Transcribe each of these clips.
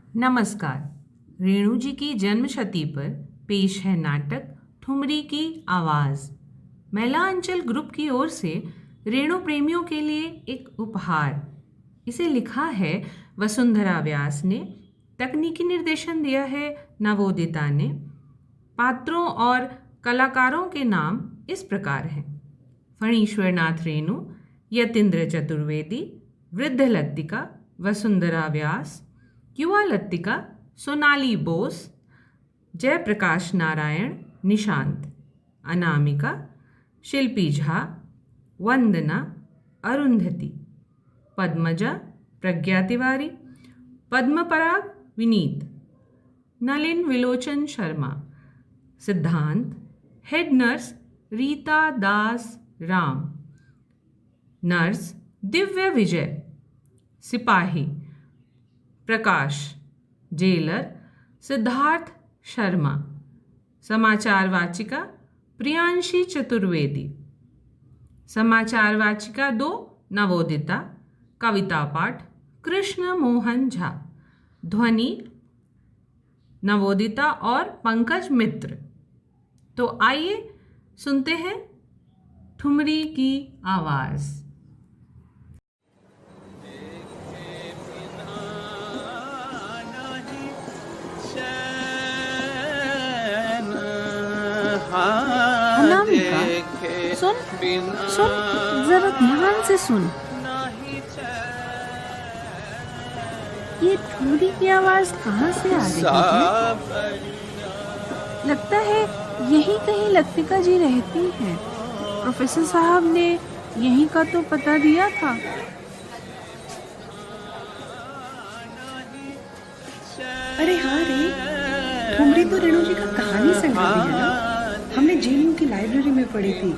नमस्कार। रेणु जी की जन्मशती पर पेश है नाटक ठुमरी की आवाज़। महिला अंचल ग्रुप की ओर से रेणु प्रेमियों के लिए एक उपहार। इसे लिखा है वसुंधरा व्यास ने, तकनीकी निर्देशन दिया है नवोदिता ने। पात्रों और कलाकारों के नाम इस प्रकार हैं: फणीश्वर नाथ रेणु, यतीन्द्र चतुर्वेदी, वृद्ध लत्तिका वसुंधरा व्यास, युवा लत्तिका सोनाली बोस, जयप्रकाश नारायण निशांत, अनामिका शिल्पी झा, वंदना अरुंधति, पद्मजा प्रज्ञा तिवारी, पद्मपराग विनीत, नलिन विलोचन शर्मा, सिद्धांत हेड नर्स रीता दास राम, नर्स दिव्य विजय, सिपाही प्रकाश, जेलर सिद्धार्थ शर्मा, समाचार वाचिका प्रियांशी चतुर्वेदी, समाचार वाचिका 2 नवोदिता, कविता पाठ कृष्ण मोहन झा, ध्वनि नवोदिता और पंकज मित्र। तो आइए सुनते हैं ठुमरी की आवाज़। अनामिका, सुन सुन, जरा ध्यान से सुन। ये ठुमरी की आवाज कहाँ से आ रही है? लगता है यही कहीं लत्तिका जी रहती हैं। प्रोफेसर साहब ने यहीं का तो पता दिया था। अरे हाँ रे, ठुमरी तो रेणु जी का कहानी संग्रह भी है ना। हमने जेएनयू की लाइब्रेरी में पढ़ी थी।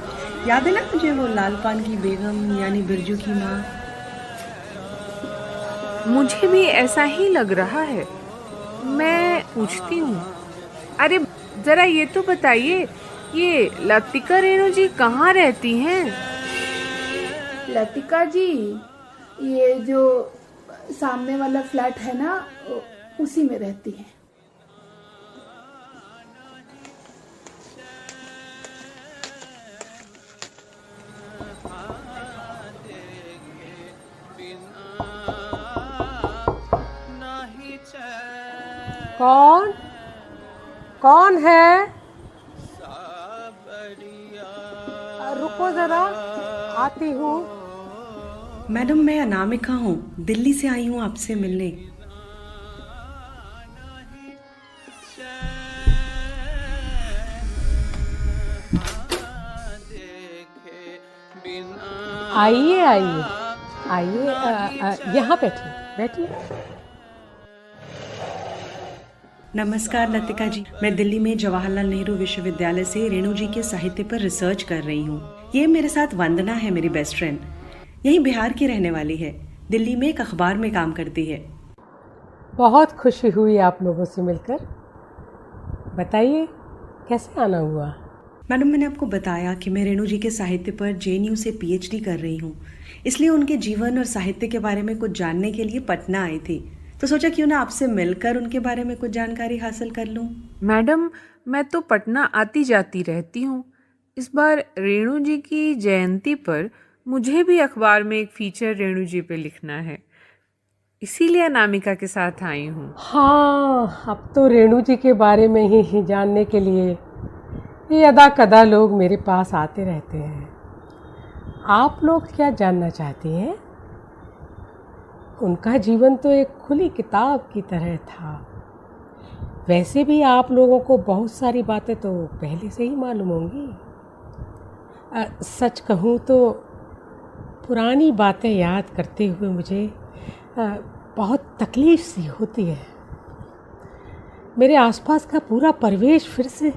याद है ना मुझे वो लाल पान की बेगम यानी बिरजू की माँ। मुझे भी ऐसा ही लग रहा है। मैं पूछती हूँ। अरे जरा ये तो बताइए, ये लतिका रेणु जी कहाँ रहती हैं? लतिका जी, ये जो सामने वाला फ्लैट है ना, उसी में रहती है। कौन कौन है? रुको जरा, आती हूँ। मैडम, मैं अनामिका हूँ, दिल्ली से आई हूँ आपसे मिलने। आइए आइए आइए, यहाँ बैठिए बैठिए। नमस्कार लतिका जी, मैं दिल्ली में जवाहरलाल नेहरू विश्वविद्यालय से रेणु जी के साहित्य पर रिसर्च कर रही हूँ। ये मेरे साथ वंदना है, मेरी बेस्ट फ्रेंड। यही बिहार की रहने वाली है, दिल्ली में एक अखबार में काम करती है। बहुत खुशी हुई आप लोगों से मिलकर। बताइए कैसे आना हुआ? मैडम, मैंने आपको बताया कि मैं रेणु जी के साहित्य पर जेएनयू से पीएचडी कर रही हूँ, इसलिए उनके जीवन और साहित्य के बारे में कुछ जानने के लिए पटना आई थी। तो सोचा क्यों ना आपसे मिलकर उनके बारे में कुछ जानकारी हासिल कर लूँ। मैडम, मैं तो पटना आती जाती रहती हूँ। इस बार रेणु जी की जयंती पर मुझे भी अखबार में एक फीचर रेणु जी पे लिखना है, इसीलिए अनामिका के साथ आई हूँ। हाँ, अब तो रेणु जी के बारे में ही जानने के लिए ये अदा कदा लोग मेरे पास आते रहते हैं। आप लोग क्या जानना चाहती हैं? उनका जीवन तो एक खुली किताब की तरह था। वैसे भी आप लोगों को बहुत सारी बातें तो पहले से ही मालूम होंगी। सच कहूँ तो पुरानी बातें याद करते हुए मुझे बहुत तकलीफ़ सी होती है। मेरे आसपास का पूरा परिवेश फिर से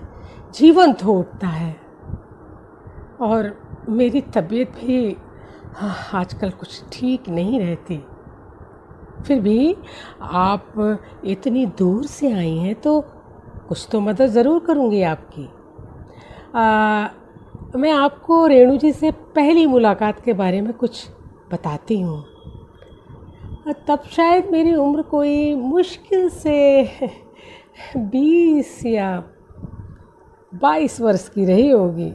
जीवंत हो उठता है और मेरी तबीयत भी आजकल कुछ ठीक नहीं रहती। फिर भी आप इतनी दूर से आई हैं तो कुछ तो मदद ज़रूर करूँगी आपकी। मैं आपको रेणु जी से पहली मुलाकात के बारे में कुछ बताती हूँ। तब शायद मेरी उम्र कोई मुश्किल से 20 या 22 वर्ष की रही होगी।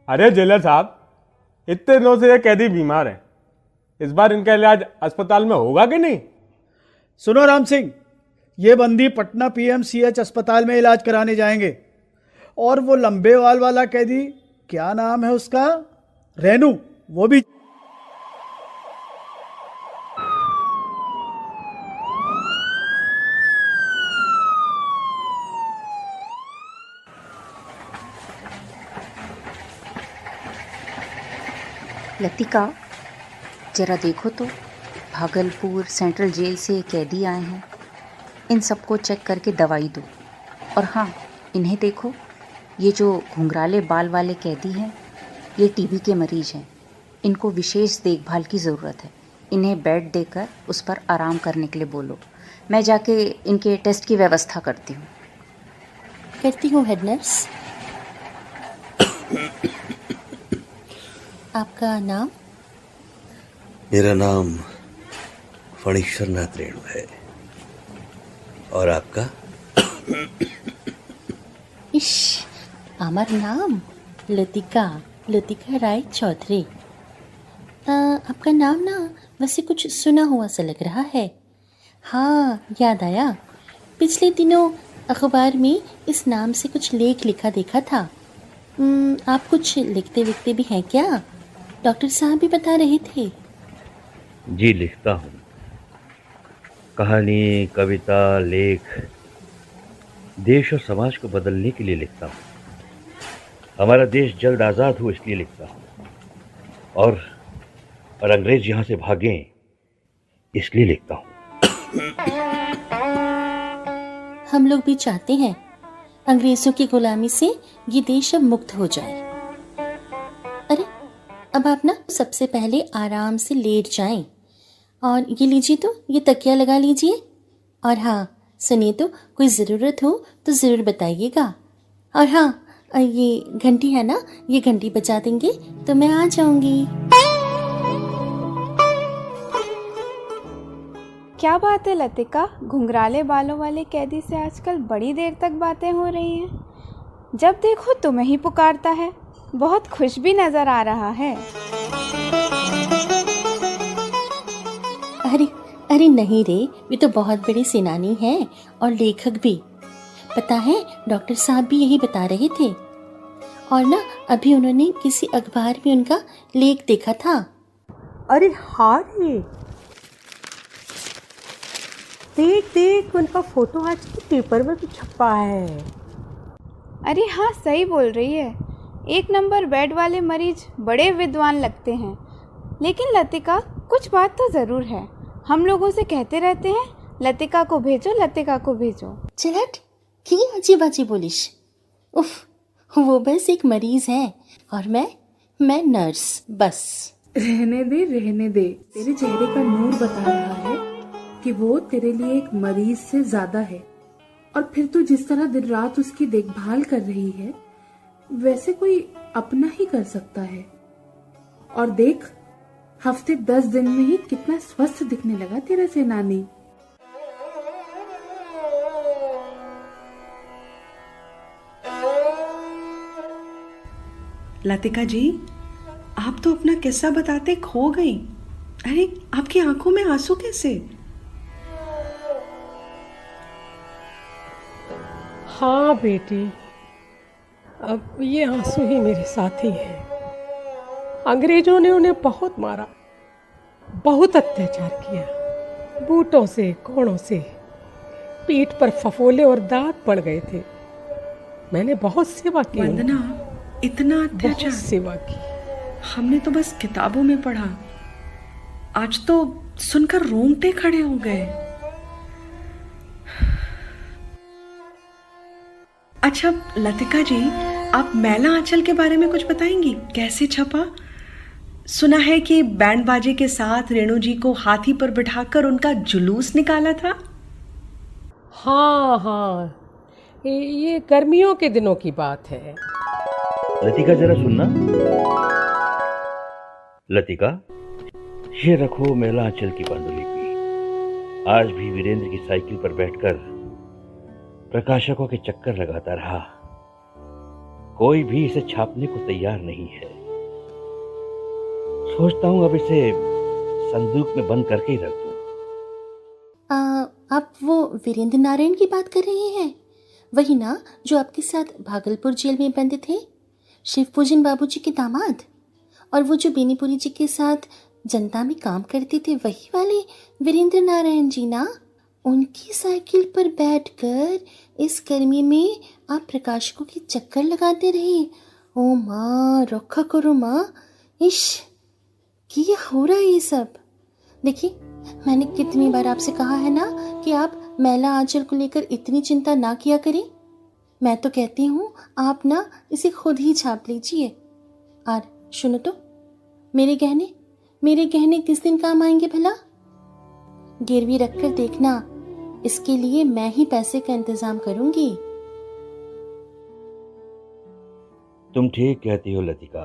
अरे जेलर साहब, इतने दिनों से ये कैदी बीमार हैं। इस बार इनका इलाज अस्पताल में होगा कि नहीं? सुनो राम सिंह, ये बंदी पटना पीएमसीएच अस्पताल में इलाज कराने जाएंगे। और वो लंबे वाल वाला कैदी, क्या नाम है उसका, रेनू, वो भी। लतिका, जरा देखो तो, भागलपुर सेंट्रल जेल से कैदी आए हैं। इन सबको चेक करके दवाई दो। और हाँ, इन्हें देखो, ये जो घुंघराले बाल वाले कैदी हैं, ये टीबी के मरीज हैं। इनको विशेष देखभाल की ज़रूरत है। इन्हें बेड देकर उस पर आराम करने के लिए बोलो। मैं जाके इनके टेस्ट की व्यवस्था करती हूँ हेड नर्स। आपका नाम? मेरा नाम फणीश्वर नाथ रेणु है। और आपका? इश, আমার नाम लतिका राय चौधरी। आपका नाम ना वैसे कुछ सुना हुआ सा लग रहा है। हाँ, याद आया, पिछले दिनों अखबार में इस नाम से कुछ लेख लिखा देखा था। आप कुछ लिखते विखते भी हैं क्या? डॉक्टर साहब भी बता रहे थे। जी, लिखता हूँ। कहानी, कविता, लेख देश और समाज को बदलने के लिए लिखता हूँ। हमारा देश जल्द आज़ाद हो इसलिए लिखता हूँ। और अंग्रेज यहाँ से भागें इसलिए लिखता हूँ। हम लोग भी चाहते हैं अंग्रेजों की गुलामी से ये देश अब मुक्त हो जाए। अरे, अब आप ना सबसे पहले आराम से लेट जाएं। और ये लीजिए तो, ये तकिया लगा लीजिए। और हाँ, सुनिए तो, कोई ज़रूरत हो तो ज़रूर बताइएगा। और हाँ, ये घंटी है ना, ये घंटी बजा देंगे तो मैं आ जाऊंगी। क्या बात है लतिका, घुंघराले बालों वाले कैदी से आजकल बड़ी देर तक बातें हो रही हैं। जब देखो तुम्हें ही पुकारता है। बहुत खुश भी नजर आ रहा है। अरे नहीं रे, वे तो बहुत बड़े सेनानी हैं और लेखक भी। पता है, डॉक्टर साहब भी यही बता रहे थे। और ना, अभी उन्होंने किसी अखबार में उनका लेख देखा था। अरे हाँ रे, देख, उनका फोटो आज के पेपर में भी छपा है। अरे हाँ, सही बोल रही है। 1 नंबर बेड वाले मरीज बड़े विद्वान लगते हैं। लेकिन लतिका, कुछ बात तो ज़रूर है। हम लोगों से कहते रहते हैं, लतिका को भेजो, लतिका को भेजो। चलट, की अजीब बाजी बोलिश। उफ, वो बस एक मरीज है और मैं नर्स, बस। रहने दे। तेरे चेहरे का नूर बता रहा है कि वो तेरे लिए एक मरीज से ज्यादा है। और फिर तू जिस तरह दिन रात उसकी देखभाल कर रही है, वैसे कोई अपना ही कर सकता है। और देख, हफ्ते 10 दिन में ही कितना स्वस्थ दिखने लगा तेरा सेनानी। लतिका जी, आप तो अपना किस्सा बताते खो गई। अरे, आपकी आंखों में आंसू कैसे? हाँ बेटी, अब ये आंसू ही मेरे साथी हैं। अंग्रेजों ने उन्हें बहुत मारा, बहुत अत्याचार किया। बूटों से, कोड़ों से, पीठ पर फफोले और दाग पड़ गए थे। मैंने बहुत सेवा की। वंदना, इतना अत्याचार? बहुत सेवा की। हमने तो बस किताबों में पढ़ा। आज तो सुनकर रोंगटे खड़े हो गए। अच्छा लतिका जी, आप मैला आंचल के बारे में कुछ बताएंगी? कैसे छपा? सुना है कि बैंड बाजे के साथ रेणु जी को हाथी पर बिठाकर उनका जुलूस निकाला था। हाँ हाँ, ये गर्मियों के दिनों की बात है। लतिका जरा सुनना। लतिका, ये रखो मैला आंचल की पांडुलिपि। आज भी वीरेंद्र की साइकिल पर बैठकर प्रकाशकों के चक्कर लगाता रहा। कोई भी इसे छापने को तैयार नहीं है। सोचता हूं अब इसे संदूक में बंद करके ही रख दूं। आप वो वीरेंद्र नारायण की बात कर रहे हैं? वही ना जो आपके साथ भागलपुर जेल में बंद थे, शिवपूजन बाबूजी के दामाद? और वो जो बेनीपुरी जी के साथ जनता में काम करते थे, वही वाले वीरेंद्र नारायण जी ना? उनकी साइकिल पर बैठकर इस गर्मी में आप प्रकाशकों के चक्कर लगाते रहे। ओ माँ, रखा करो माँ। इश, क्या हो रहा है ये सब? देखिए, मैंने कितनी बार आपसे कहा है ना कि आप मैला आंचल को लेकर इतनी चिंता ना किया करें। मैं तो कहती हूँ आप ना इसे खुद ही छाप लीजिए। और सुनो तो, मेरे गहने किस दिन काम आएंगे भला? गिरवी रखकर देखना, इसके लिए मैं ही पैसे का इंतजाम करूंगी। तुम ठीक कहती हो लतिका।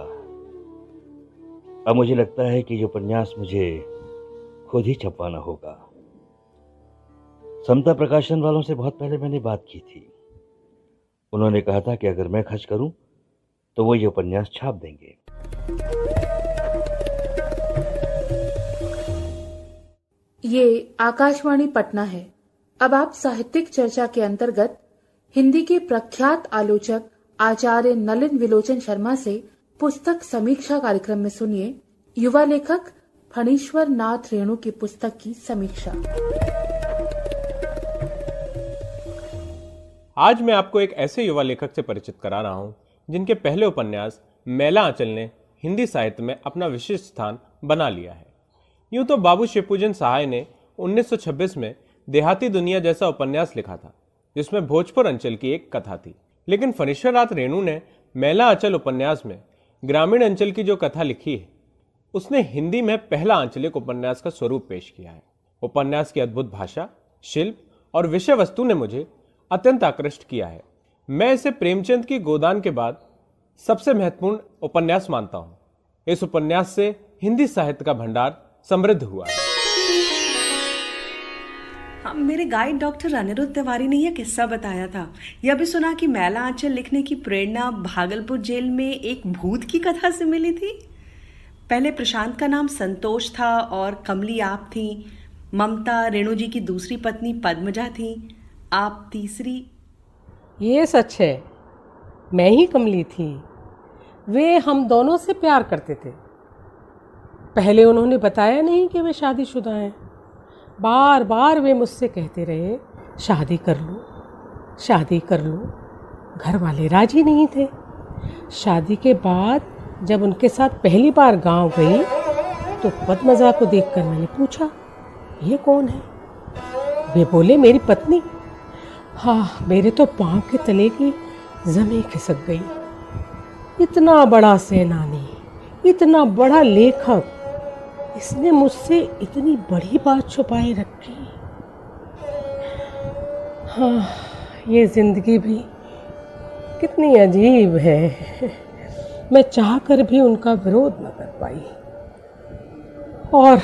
अब मुझे लगता है कि ये उपन्यास मुझे खुद ही छपवाना होगा। समता प्रकाशन वालों से बहुत पहले मैंने बात की थी। उन्होंने कहा था कि अगर मैं खर्च करूं तो वो ये उपन्यास छाप देंगे। ये आकाशवाणी पटना है। अब आप साहित्यिक चर्चा के अंतर्गत हिंदी के प्रख्यात आलोचक आचार्य नलिन विलोचन शर्मा से पुस्तक समीक्षा कार्यक्रम में सुनिए युवा लेखक फणीश्वर नाथ रेणु की पुस्तक की समीक्षा। आज मैं आपको एक ऐसे युवा लेखक से परिचित करा रहा हूं जिनके पहले उपन्यास मैला आंचल ने हिंदी साहित्य में अपना विशिष्ट स्थान बना लिया है। यूं तो बाबू शिवपूजन सहाय ने 1926 में देहाती दुनिया जैसा उपन्यास लिखा था, जिसमें भोजपुर अंचल की एक कथा थी। लेकिन फणीश्वर नाथ रेणु ने मैला आंचल उपन्यास में ग्रामीण अंचल की जो कथा लिखी है, उसने हिंदी में पहला आंचलिक उपन्यास का स्वरूप पेश किया है। उपन्यास की अद्भुत भाषा, शिल्प और विषय वस्तु ने मुझे अत्यंत आकृष्ट किया है। मैं इसे प्रेमचंद की गोदान के बाद सबसे महत्वपूर्ण उपन्यास मानता हूं। इस उपन्यास से हिंदी साहित्य का भंडार समृद्ध हुआ है। मेरे गाइड डॉक्टर अनिरुद्ध तिवारी ने यह किस्सा बताया था। यह भी सुना कि मैला आंचल लिखने की प्रेरणा भागलपुर जेल में एक भूत की कथा से मिली थी। पहले प्रशांत का नाम संतोष था और कमली आप थी। ममता रेणु जी की दूसरी पत्नी पद्मजा थी, आप तीसरी। ये सच है, मैं ही कमली थी। वे हम दोनों से प्यार करते थे। पहले उन्होंने बताया नहीं कि वे शादीशुदा हैं। बार बार वे मुझसे कहते रहे, शादी कर लो, शादी कर लो। घर वाले राजी नहीं थे। शादी के बाद जब उनके साथ पहली बार गांव गई तो पद्मजा को देखकर मैंने पूछा, ये कौन है? वे बोले, मेरी पत्नी। हाँ, मेरे तो पांव के तले की जमीन खिसक गई। इतना बड़ा सेनानी, इतना बड़ा लेखक, इसने मुझसे इतनी बड़ी बात छुपाए रखी। हाँ, ये जिंदगी भी कितनी अजीब है। मैं चाहकर भी उनका विरोध न कर पाई और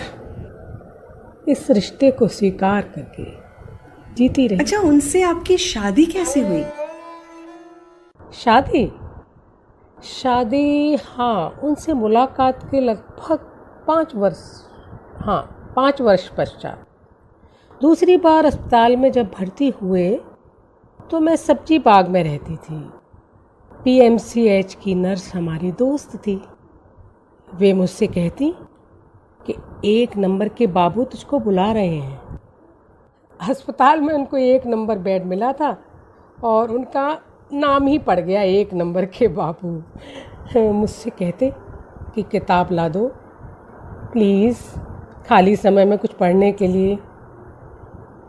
इस रिश्ते को स्वीकार करके जीती रही। अच्छा, उनसे आपकी शादी कैसे हुई? शादी हाँ, उनसे मुलाकात के लगभग 5 वर्ष पश्चात। दूसरी बार अस्पताल में जब भर्ती हुए तो मैं सब्जी बाग में रहती थी। PMCH की नर्स हमारी दोस्त थी। वे मुझसे कहती कि 1 नंबर के बाबू तुझको बुला रहे हैं। अस्पताल में उनको 1 नंबर बेड मिला था और उनका नाम ही पड़ गया 1 नंबर के बाबू। मुझसे कहते कि किताब ला दो प्लीज़, खाली समय में कुछ पढ़ने के लिए।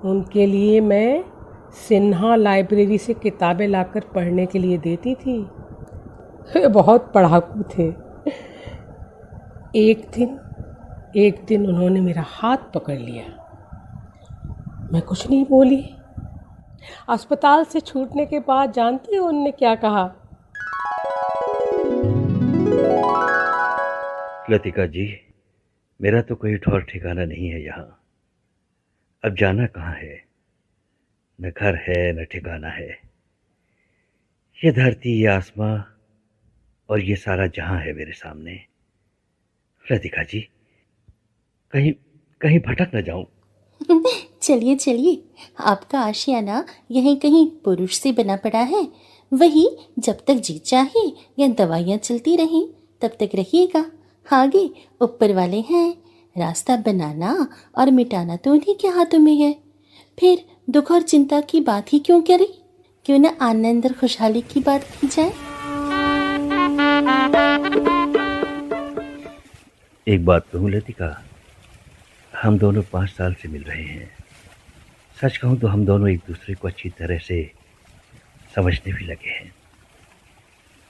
उनके लिए मैं सिन्हा लाइब्रेरी से किताबें लाकर पढ़ने के लिए देती थी। वे बहुत पढ़ाकू थे। एक दिन उन्होंने मेरा हाथ पकड़ लिया। मैं कुछ नहीं बोली। अस्पताल से छूटने के बाद जानती हो उन्होंने क्या कहा? लतिका जी, मेरा तो कोई ठौर ठिकाना नहीं है यहाँ। अब जाना कहाँ है? न घर है न ठिकाना है। ये धरती, ये आसमां और ये सारा जहां है मेरे सामने। लतिका जी, कहीं भटक न जाऊं। चलिए चलिए, आपका आशियाना यहीं कहीं पुरुष से बना पड़ा है। वही जब तक जी चाहे या दवाइयाँ चलती रहें तब तक रहिएगा। आगे ऊपर वाले हैं, रास्ता बनाना और मिटाना तो उन्हीं के हाथों में है। फिर दुख और चिंता की बात ही क्यों करें? क्यों ना आनंद और खुशहाली की बात की जाए। एक बात कहूँ लतिका, हम दोनों 5 साल से मिल रहे हैं। सच कहूँ तो हम दोनों एक दूसरे को अच्छी तरह से समझने भी लगे हैं।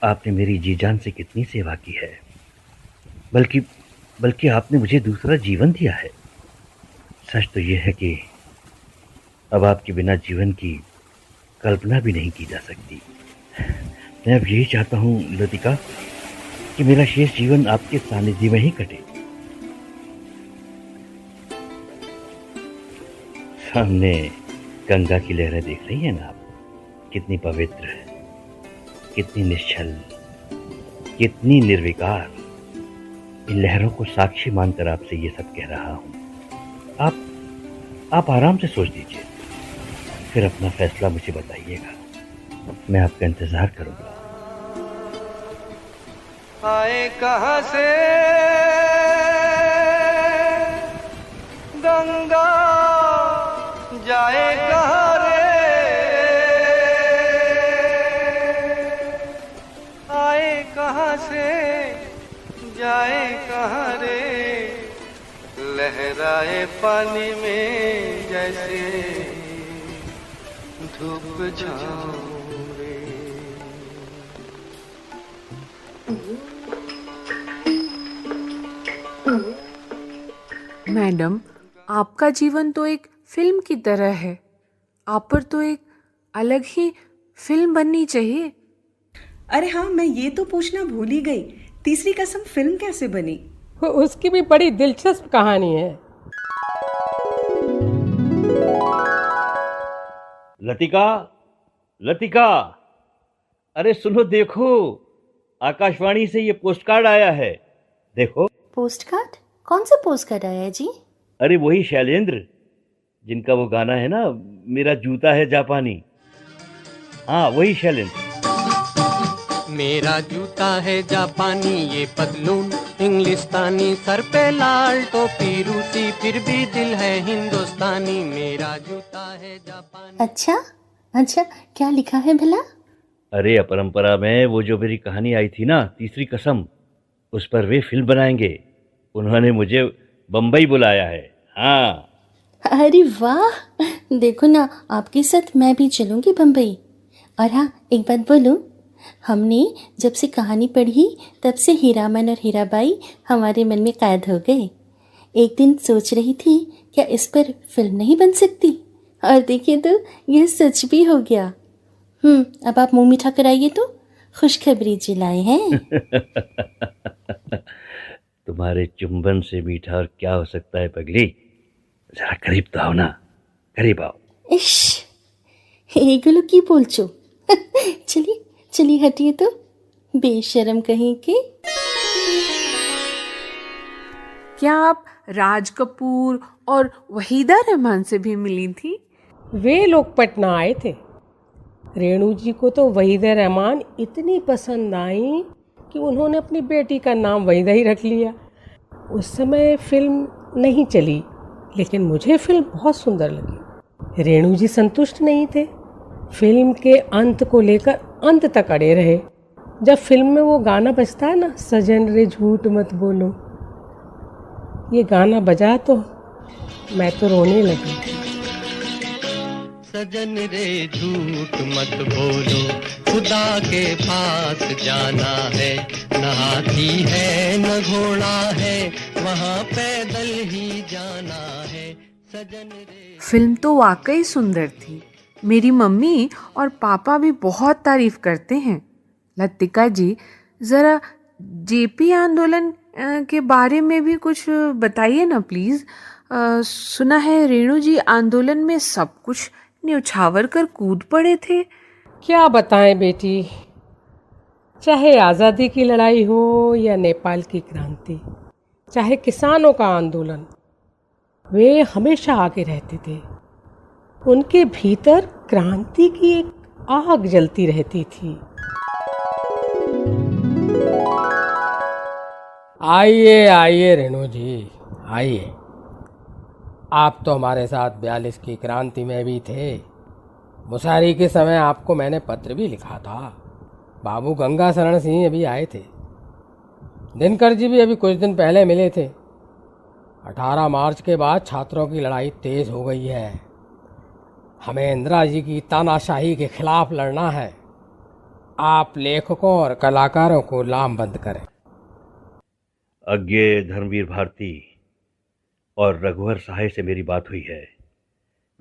आपने मेरी जी जान से कितनी सेवा की है, बल्कि आपने मुझे दूसरा जीवन दिया है। सच तो यह है कि अब आपके बिना जीवन की कल्पना भी नहीं की जा सकती। मैं अब यही चाहता हूँ लतिका कि मेरा शेष जीवन आपके सानिध्य में ही कटे। सामने गंगा की लहरें देख रही हैं ना आप? कितनी पवित्र, कितनी निश्चल, कितनी निर्विकार। इन लहरों को साक्षी मानकर आपसे ये सब कह रहा हूं। आप आराम से सोच लीजिए, फिर अपना फैसला मुझे बताइएगा। मैं आपका इंतजार करूंगा। आए कहां से गंगा, जाए कहां रे? आए कहां से जाए कहां रे? लहराए पानी में जैसे धूप छाँव रे। मैडम, आपका जीवन तो एक फिल्म की तरह है। आप पर तो एक अलग ही फिल्म बननी चाहिए। अरे हाँ, मैं ये तो पूछना भूल ही गई, तीसरी कसम फिल्म कैसे बनी? उसकी भी बड़ी दिलचस्प कहानी है। लतिका, अरे सुनो, देखो आकाशवाणी से ये पोस्टकार्ड आया है। देखो। पोस्टकार्ड? कौन सा पोस्टकार्ड आया है जी? अरे वही शैलेंद्र, जिनका वो गाना है ना, मेरा जूता है जापानी। हाँ, वही शैलेंद्र। मेरा जूता है जापानी, ये पतलून इंग्लिस्तानी, सर पे लाल टोपी रूसी, फिर भी दिल है हिंदुस्तानी। मेरा जूता है जापानी। अच्छा, क्या लिखा है भला? अरे अपरंपरा में वो जो मेरी कहानी आई थी ना, तीसरी कसम, उस पर वे फिल्म बनाएंगे। उन्होंने मुझे बम्बई बुलाया है। हाँ। अरे वाह, देखो ना, आपके साथ मैं भी चलूंगी बम्बई। और हाँ, एक बात बोलूं, हमने जब से कहानी पढ़ी तब से हीरामन और हीराबाई हमारे मन में कैद हो गए। एक दिन सोच रही थी क्या इस पर फिल्म नहीं बन सकती, और देखिए तो यह सच भी हो गया। अब आप मुंह मीठा कराइए तो खुशखबरी जिलाए हैं। तुम्हारे चुंबन से मीठा और क्या हो सकता है पगली? जरा करीब तो आओ ना, करीब आओ। इश, एगुलो की बोलचो। चलिए हटिए तो, बेशरम कहीं के। क्या आप राज कपूर और वहीदा रहमान से भी मिली थी? वे लोग पटना आए थे। रेणु जी को तो वहीदा रहमान इतनी पसंद आई कि उन्होंने अपनी बेटी का नाम वहीदा ही रख लिया। उस समय फिल्म नहीं चली, लेकिन मुझे फिल्म बहुत सुंदर लगी। रेणु जी संतुष्ट नहीं थे, फिल्म के अंत को लेकर अंत तक अड़े रहे। जब फिल्म में वो गाना बजता है ना, सजन रे झूठ मत बोलो, ये गाना बजा तो मैं तो रोने लगी। सजन रे झूठ मत बोलो, खुदा के पास जाना है, न हाथी है न घोड़ा है, वहाँ पैदल ही जाना है सजन रे। फिल्म तो वाकई सुंदर थी। मेरी मम्मी और पापा भी बहुत तारीफ करते हैं। लतिका जी, ज़रा जेपी आंदोलन के बारे में भी कुछ बताइए ना प्लीज़। सुना है रेणु जी आंदोलन में सब कुछ न्यौछावर कर कूद पड़े थे। क्या बताएं बेटी, चाहे आज़ादी की लड़ाई हो या नेपाल की क्रांति, चाहे किसानों का आंदोलन, वे हमेशा आगे रहते थे। उनके भीतर क्रांति की एक आग जलती रहती थी। आइए आइए रेणु जी, आइए। आप तो हमारे साथ 42 की क्रांति में भी थे। मुशारी के समय आपको मैंने पत्र भी लिखा था। बाबू गंगा शरण सिंह अभी आए थे। दिनकर जी भी अभी कुछ दिन पहले मिले थे। 18 मार्च के बाद छात्रों की लड़ाई तेज हो गई है। हमें इंदिरा जी की तानाशाही के खिलाफ लड़ना है। आप लेखकों और कलाकारों को लामबंद करें। अज्ञे धर्मवीर भारती और रघुवर सहाय से मेरी बात हुई है।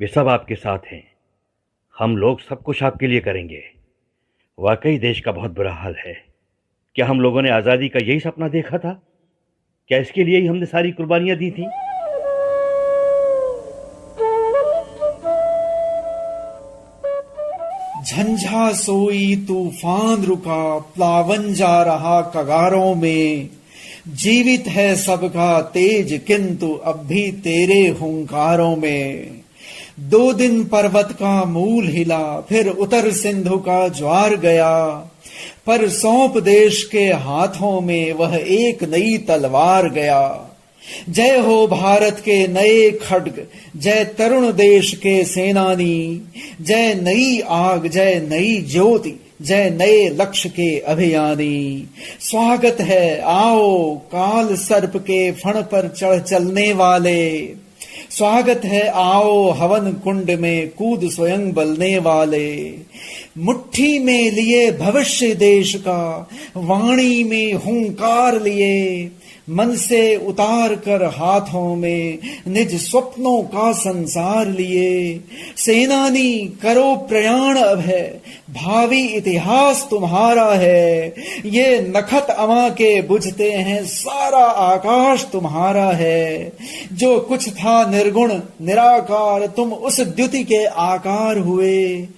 वे सब आपके साथ हैं। हम लोग सब कुछ आपके लिए करेंगे। वाकई देश का बहुत बुरा हाल है। क्या हम लोगों ने आज़ादी का यही सपना देखा था? क्या इसके लिए ही हमने सारी कुर्बानियां दी थी? झंझा सोई तूफान रुका, प्लावन जा रहा कगारों में। जीवित है सबका तेज किंतु अब भी तेरे हुंकारों में। 2 दिन पर्वत का मूल हिला, फिर उत्तर सिंधु का ज्वार गया, पर सौंप देश के हाथों में वह एक नई तलवार गया। जय हो भारत के नए खड्ग, जय तरुण देश के सेनानी, जय नई आग, जय नई ज्योति, जय नए लक्ष्य के अभियानी। स्वागत है आओ काल सर्प के फण पर चढ़ चलने वाले। स्वागत है आओ हवन कुंड में कूद स्वयं बलने वाले। मुट्ठी में लिए भविष्य देश का, वाणी में हुंकार लिए, मन से उतार कर हाथों में निज स्वप्नों का संसार लिए। सेनानी करो प्रयाण अब है, भावी इतिहास तुम्हारा है। ये नखत अमा के बुझते हैं, सारा आकाश तुम्हारा है। जो कुछ था निर्गुण निराकार, तुम उस द्युति के आकार हुए।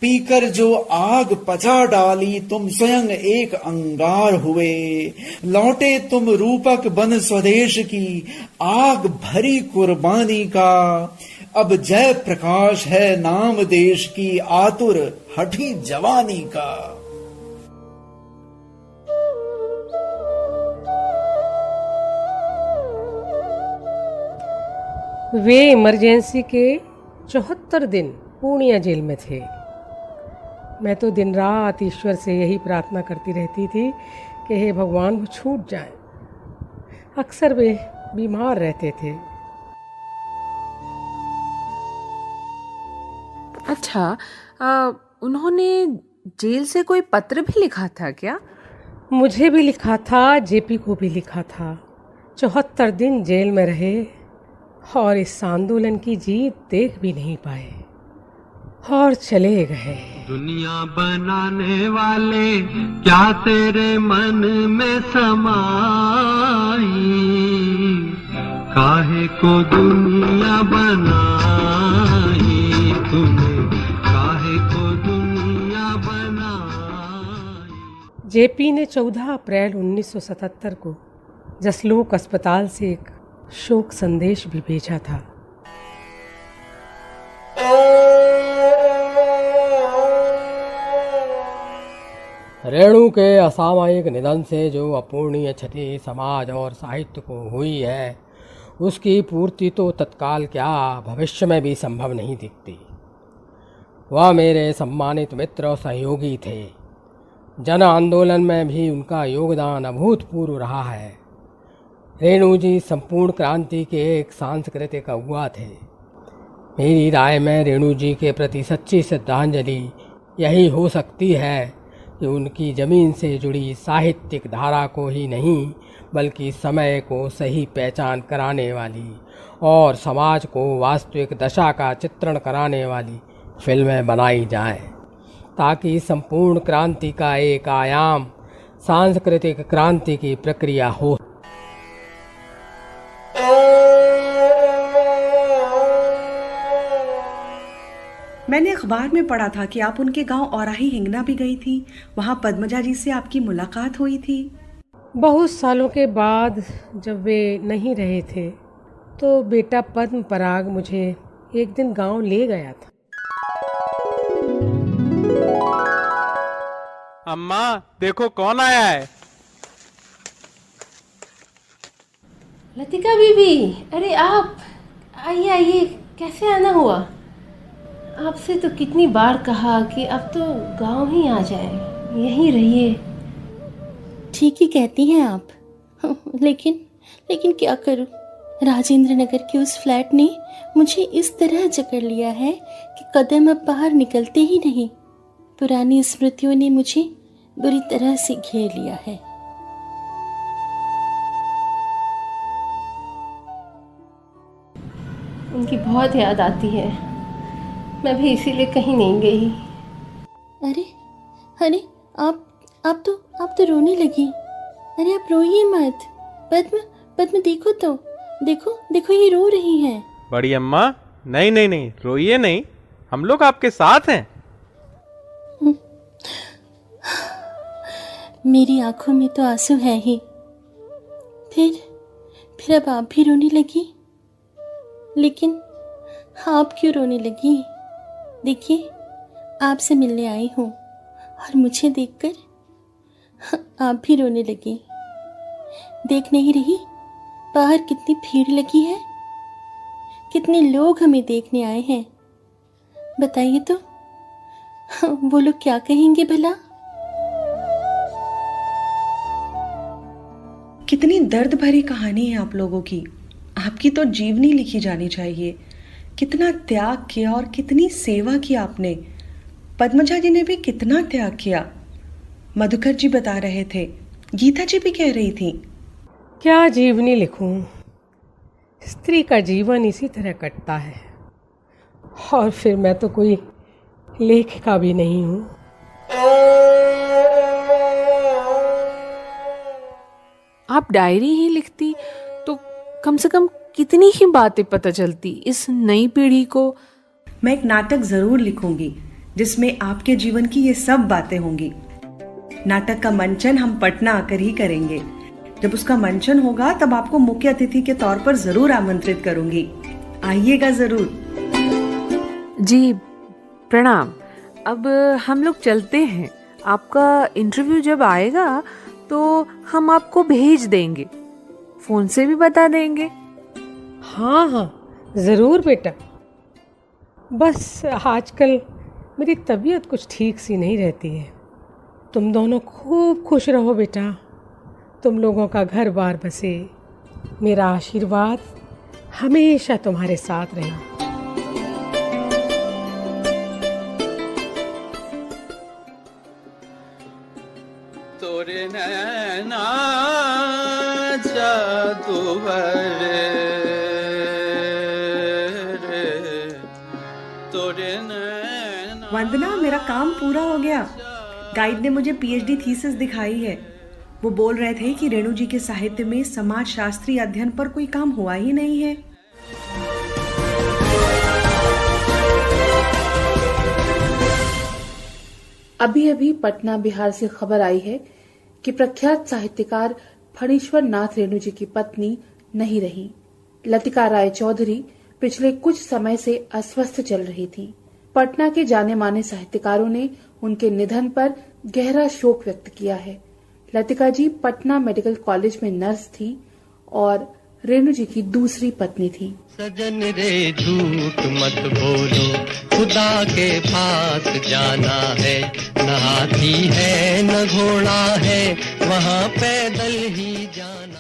पीकर जो आग पचा डाली, तुम स्वयं एक अंगार हुए। लौटे तुम रूपक बन स्वदेश की, आग भरी कुर्बानी का। अब जय प्रकाश है नाम देश की, आतुर हठी जवानी का। वे इमरजेंसी के 74 दिन पूर्णिया जेल में थे। मैं तो दिन रात ईश्वर से यही प्रार्थना करती रहती थी कि हे भगवान वो छूट जाए। अक्सर वे बीमार रहते थे। अच्छा, उन्होंने जेल से कोई पत्र भी लिखा था क्या? मुझे भी लिखा था, जेपी को भी लिखा था। 74 दिन जेल में रहे और इस आंदोलन की जीत देख भी नहीं पाए और चले गए। दुनिया बनाने वाले क्या तेरे मन में समाई, काहे को दुनिया बनाई तूने, काहे को दुनिया बनाई। जेपी ने 14 अप्रैल 1977 को जसलोक अस्पताल से एक शोक संदेश भी भेजा था। रेणु के असामयिक निधन से जो अपूर्णीय क्षति समाज और साहित्य को हुई है, उसकी पूर्ति तो तत्काल क्या भविष्य में भी संभव नहीं दिखती। वह मेरे सम्मानित मित्र और सहयोगी थे। जन आंदोलन में भी उनका योगदान अभूतपूर्व रहा है। रेणु जी संपूर्ण क्रांति के एक सांस्कृतिक अगुआ थे। मेरी राय में रेणु जी के प्रति सच्ची श्रद्धांजलि यही हो सकती है कि उनकी ज़मीन से जुड़ी साहित्यिक धारा को ही नहीं बल्कि समय को सही पहचान कराने वाली और समाज को वास्तविक दशा का चित्रण कराने वाली फिल्में बनाई जाएं, ताकि संपूर्ण क्रांति का एक आयाम सांस्कृतिक क्रांति की प्रक्रिया हो। मैंने अखबार में पढ़ा था कि आप उनके गांव औराही हिंगना भी गई थी। वहां पद्मजा जी से आपकी मुलाकात हुई थी। बहुत सालों के बाद जब वे नहीं रहे थे तो बेटा पद्म पराग मुझे एक दिन गांव ले गया था। अम्मा देखो कौन आया है। लतिका बीबी, अरे आप आइए आइए, कैसे आना हुआ? आपसे तो कितनी बार कहा कि अब तो गांव ही आ जाए, यहीं रहिए। ठीक ही कहती हैं आप, लेकिन क्या करूं? राजेंद्र नगर के उस फ्लैट ने मुझे इस तरह जकड़ लिया है कि कदम अब बाहर निकलते ही नहीं। पुरानी स्मृतियों ने मुझे बुरी तरह से घेर लिया है। उनकी बहुत याद आती है, मैं भी इसीलिए कहीं नहीं गई। अरे आप तो रोने लगी। अरे आप रोइए मत। पद्म देखो ये रो रही हैं। बड़ी अम्मा नहीं रोइए नहीं, हम लोग आपके साथ हैं। मेरी आंखों में तो आंसू है ही। फिर अब आप भी रोने लगी। लेकिन आप क्यों रोने लगी? देखिए, आपसे मिलने आई हूँ और मुझे देखकर आप भी रोने लगी। देख नहीं रही बाहर कितनी भीड़ लगी है, कितने लोग हमें देखने आए हैं। बताइए तो वो लोग क्या कहेंगे भला? कितनी दर्द भरी कहानी है आप लोगों की। आपकी तो जीवनी लिखी जानी चाहिए। कितना त्याग किया और कितनी सेवा की आपने। पद्मजा जी ने भी कितना त्याग किया। मधुकर जी बता रहे थे, गीता जी भी कह रही थी। क्या जीवनी लिखूं? स्त्री का जीवन इसी तरह कटता है, और फिर मैं तो कोई लेखिका भी नहीं हूं। आप डायरी ही लिखती तो कम से कम कितनी ही बातें पता चलती इस नई पीढ़ी को। मैं एक नाटक जरूर लिखूंगी जिसमें आपके जीवन की ये सब बातें होंगी। नाटक का मंचन हम पटना आकर ही करेंगे। जब उसका मंचन होगा तब आपको मुख्य अतिथि के तौर पर जरूर आमंत्रित करूंगी। आइएगा जरूर। जी प्रणाम। अब हम लोग चलते हैं। आपका इंटरव्यू जब आएगा तो हम आपको भेज देंगे, फोन से भी बता देंगे। हाँ ज़रूर बेटा। बस आजकल मेरी तबीयत कुछ ठीक सी नहीं रहती है। तुम दोनों खूब खुश रहो बेटा। तुम लोगों का घर बार बसे। मेरा आशीर्वाद हमेशा तुम्हारे साथ रहे। तोरे नैना जादूगर तोरे नैना। वंदना, मेरा काम पूरा हो गया। गाइड ने मुझे पीएचडी थीसिस दिखाई है। वो बोल रहे थे कि रेणु जी के साहित्य में समाज शास्त्री अध्ययन पर कोई काम हुआ ही नहीं है। अभी पटना बिहार से खबर आई है कि प्रख्यात साहित्यकार फणीश्वर नाथ रेणु जी की पत्नी नहीं रही। लतिका राय चौधरी पिछले कुछ समय से अस्वस्थ चल रही थी। पटना के जाने माने साहित्यकारों ने उनके निधन पर गहरा शोक व्यक्त किया है। लतिका जी पटना मेडिकल कॉलेज में नर्स थी और रेणु जी की दूसरी पत्नी थी। सजन रे झूठ मत बोलो, खुदा के पास जाना है। न हाथी है न घोड़ा है, वहाँ पैदल ही जाना।